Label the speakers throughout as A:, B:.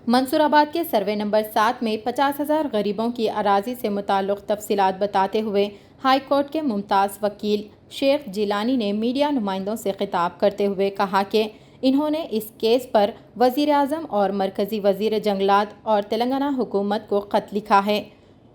A: मंसूराबाद के survey number 7 में 50,000 गरीबों की अराजी से मुताल्लिक़ तफसीलात बताते हुए हाई कोर्ट के मुमताज़ वकील शेख जिलानी ने मीडिया नुमाइंदों से खिताब करते हुए कहा कि इन्होंने इस केस पर वज़ीर आज़म और मरकज़ी वज़ीर जंगलात और तेलंगाना हुकूमत को ख़त लिखा है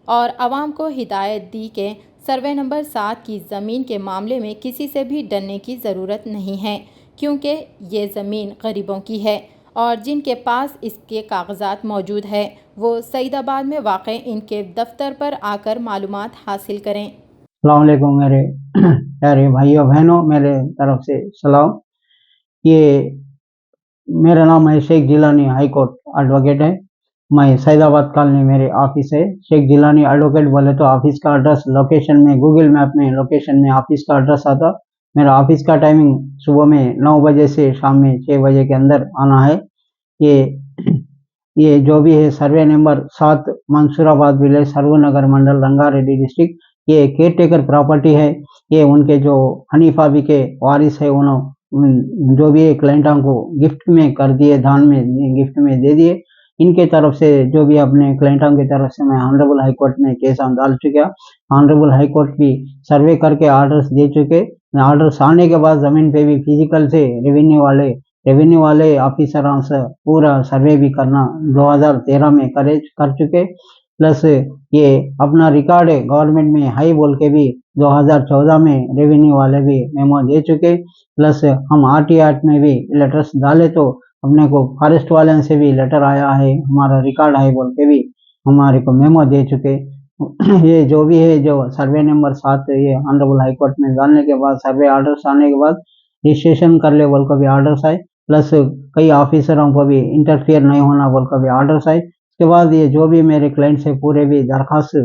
A: और आवाम को हिदायत दी कि सर्वे नंबर 7 की ज़मीन के मामले में किसी से भी डरने की ज़रूरत नहीं है, क्योंकि ये ज़मीन गरीबों की है और जिनके पास इसके कागजात मौजूद है वो सईदाबाद में वाक़ इनके दफ्तर पर आकर मालूमात हासिल करें।
B: अस्सलाम वालेकुम मेरे प्यारे भाइयों बहनों, मेरे तरफ से सलाम। ये मेरा नाम है Sheikh Jilani, high court advocate है। मैं सईदाबाद कॉलोनी मेरे ऑफिस है। शेख जिलानी एडवोकेट बोले तो ऑफिस का एड्रेस लोकेशन में गूगल मैप में लोकेशन में ऑफिस का एड्रेस आता। मेरा ऑफिस का टाइमिंग सुबह में 9 बजे से शाम में 6 बजे के अंदर आना है। ये जो भी है सर्वे नंबर 7 मंसूराबाद विलेज सर्वनगर मंडल रंगारेड्डी डिस्ट्रिक्ट, ये केयर टेकर प्रॉपर्टी है। ये उनके जो हनीफा बी के वारिस है, उन्होंने जो भी क्लाइंटों को गिफ्ट में कर दिए, दान में गिफ्ट में दे दिए। इनके तरफ से जो भी अपने क्लाइंटों की तरफ से मैं ऑनरेबल हाई कोर्ट में केस डाल चुका। ऑनरेबल हाई कोर्ट भी सर्वे करके ऑर्डर्स दे चुके। ऑर्डर्स आने के बाद जमीन पे भी फिजिकल से रेवेन्यू वाले ऑफिसरों से पूरा सर्वे भी करना 2013 में कर चुके। प्लस ये अपना रिकॉर्ड है गवर्नमेंट में हाई बोल के भी 2014 में रेवेन्यू वाले भी मेमो दे चुके। प्लस हम आरटी एक्ट में भी लेटर्स डाले तो अपने को फॉरेस्ट वाले से भी लेटर आया है, हमारा रिकॉर्ड है बोल के भी हमारे को मेमो दे चुके। ये जो भी है, जो सर्वे नंबर 7 ये ऑनरेबल हाई कोर्ट में डालने के बाद सर्वे ऑर्डर्स आने के बाद रजिस्ट्रेशन कर ले बोल कर भी ऑर्डर्स आए। प्लस कई ऑफिसरों को भी इंटरफियर नहीं होना बोल कर भी ऑर्डर्स आए। उसके बाद ये जो भी मेरे क्लाइंट से पूरे भी दरखास्त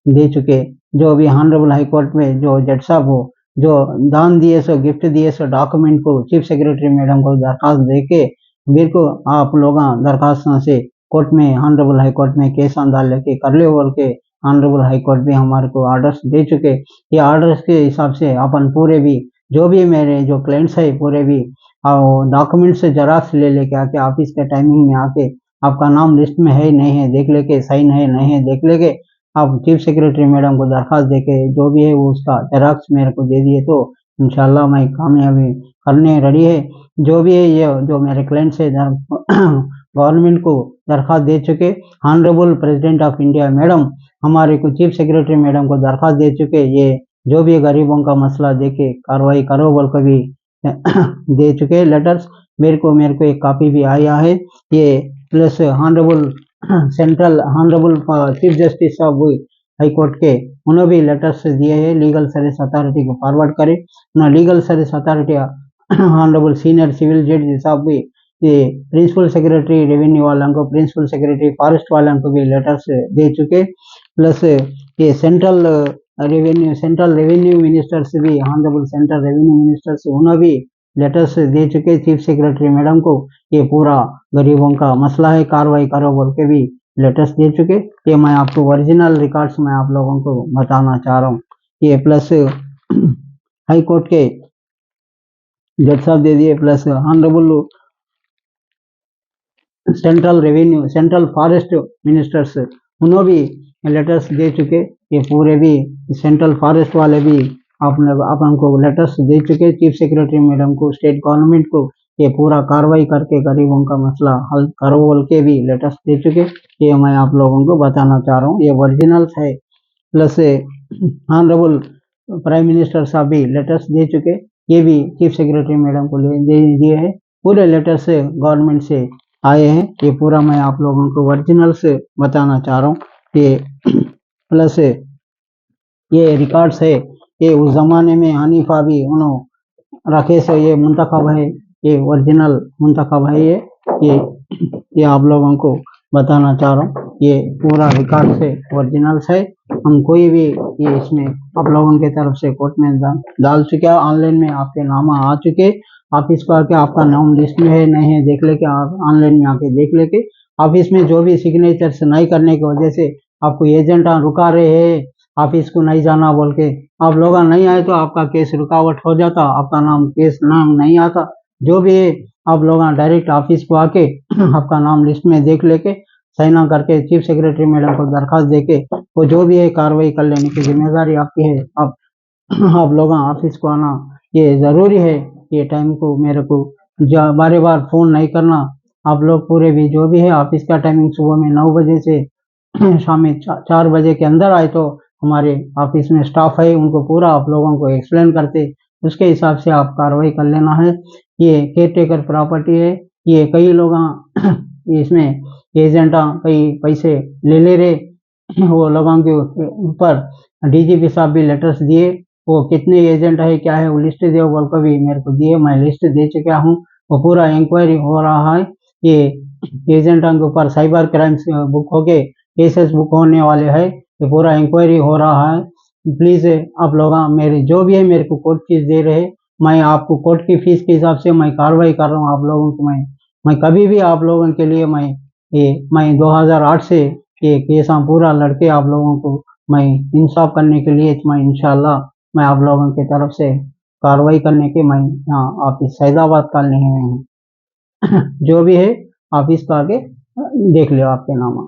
B: दे चुके। जो भी ऑनरेबल हाई कोर्ट में जो जज साहब हो, जो दान दिए सो गिफ्ट दिए सो डॉक्यूमेंट को चीफ सेक्रेटरी मैडम को दरखास्त दे के मेरे को आप लोग दरखास्तों से कोर्ट में ऑनरेबल हाई कोर्ट में केस डाल लेके कर ले बोल के ऑनरेबल हाई कोर्ट भी हमारे को ऑर्डर्स दे चुके। ये ऑर्डर्स के हिसाब से अपन पूरे भी जो भी मेरे जो क्लाइंट्स है पूरे भी डॉक्यूमेंट से जेरॉक्स ले लेके आके ऑफिस के टाइमिंग में आके आपका नाम लिस्ट में है नहीं है देख लेके, साइन है नहीं है देख लेके आप चीफ सेक्रेटरी मैडम को दरखास्त देके जो भी है वो उसका जेरॉक्स मेरे को दे दिए तो इंशाल्लाह मैं कामयाबी करने रेडी है। जो भी है ये जो मेरे क्लाइंट से गवर्नमेंट को दरखास्त दे चुके। Honourable president of India madam हमारे को चीफ सेक्रेटरी मैडम को दरखास्त दे चुके। ये जो भी गरीबों का मसला देके कार्रवाई करो बोल कर भी दे चुके लेटर्स। मेरे को एक कॉपी भी आया है। ये plus honourable chief justice of high court के उन्होंने भी लेटर्स दिए हैं लीगल सर्विस अथॉरिटी को फॉरवर्ड करे। ना legal service authority honourable senior civil जज साहब भी ये प्रिंसिपल सेक्रेटरी रेवेन्यू वालों को, प्रिंसिपल सेक्रेटरी फॉरेस्ट वालों को भी लेटर्स दे चुके। प्लस ये सेंट्रल रेवेन्यू मिनिस्टर्स भी ऑनरेबल सेंट्रल रेवेन्यू मिनिस्टर्स उन्होंने भी लेटर्स दे चुके चीफ सेक्रेटरी मैडम को। ये पूरा गरीबों का मसला है, कार्रवाई करो बोल के भी लेटर्स दे चुके। ये मैं आपको ओरिजिनल रिकॉर्ड्स में आप लोगों को बताना चाह रहा हूँ। ये प्लस हाई कोर्ट के जज साहब दे दिए। Plus honourable central forest ministers उन्होंने भी लेटर्स दे चुके। ये पूरे भी सेंट्रल फॉरेस्ट वाले भी अपन को लेटर्स दे चुके चीफ सेक्रेटरी मैडम को, स्टेट गवर्नमेंट को। ये पूरा कार्रवाई करके गरीबों का मसला हल करो बोल के भी लेटर्स दे चुके। ये मैं आप लोगों को बताना चाह रहा हूँ, ये ओरिजिनल्स है। प्लस ऑनरेबल प्राइम मिनिस्टर साहब भी लेटर्स दे चुके। ये भी चीफ सेक्रेटरी मैडम को दे दिए है। पूरे लेटर्स गवर्नमेंट से आए हैं। ये पूरा मैं आप लोगों को ओरिजिनल से बताना चाह रहा हूँ। ये प्लस ये रिकॉर्ड्स है। ये उस जमाने में हनीफा भी उन्होंने रखे से ये मुंतखब है, ये ओरिजिनल मुंतखब है। ये आप लोगों को बताना चाह रहा हूँ। ये पूरा रिकॉर्ड से ओरिजिनल्स है। हम कोई भी ये इसमें आप लोगों के तरफ से कोर्ट में डाल चुके हैं। ऑनलाइन में आपके नाम आ चुके। ऑफिस को आके आपका नाम लिस्ट में है नहीं है देख लेके, आप ऑनलाइन में आके देख लेके। ऑफिस में जो भी सिग्नेचर्स नहीं करने की वजह से आपको एजेंट रुका रहे हैं ऑफिस को नहीं जाना बोल के, आप लोग नहीं आए तो आपका केस रुकावट हो जाता, आपका नाम केस नाम नहीं आता। जो भी है आप लोग डायरेक्ट ऑफिस को आके आपका नाम लिस्ट में देख लेके साइन ऑन करके चीफ सेक्रेटरी मैडम को दरखास्त देके वो जो भी है कार्रवाई कर लेने की जिम्मेदारी आपकी है। आप लोग ऑफिस को आना ये ज़रूरी है। ये टाइम को मेरे को बार बार फ़ोन नहीं करना। आप लोग पूरे भी जो भी है ऑफिस का टाइमिंग सुबह में 9 बजे से शाम में 4 बजे के अंदर आए तो हमारे ऑफिस में स्टाफ है उनको पूरा आप लोगों को एक्सप्लेन करते उसके हिसाब से आप कार्रवाई कर लेना है। ये केयर टेकर प्रॉपर्टी है। ये कई लोग इसमें एजेंट कई पैसे ले रहे वो लोगों के ऊपर डीजीपी साहब भी लेटर्स दिए। वो कितने एजेंट है क्या है वो लिस्ट दे बोल कर भी मेरे को दिए। मैं लिस्ट दे चुका हूँ। वो पूरा इंक्वायरी हो रहा है। ये एजेंटों के ऊपर साइबर क्राइम्स बुक हो के केसेस बुक होने वाले हैं। ये पूरा इंक्वायरी हो रहा है। प्लीज़ आप लोग मेरे जो भी है मेरे को कोर्ट फीस दे रहे मैं आपको कोर्ट की फीस के हिसाब से मैं कार्रवाई कर रहा हूँ आप लोगों को। मैं कभी भी आप लोगों के लिए मैं 2008 से ये केस पूरा लड़के आप लोगों को मैं इंसाफ करने के लिए मैं इंशाल्लाह मैं आप लोगों की तरफ से कार्रवाई करने के मैं यहाँ ऑफिस सैदाबाद कॉलोनी में हूँ। जो भी है ऑफिस का आगे देख लियो आपके नाम।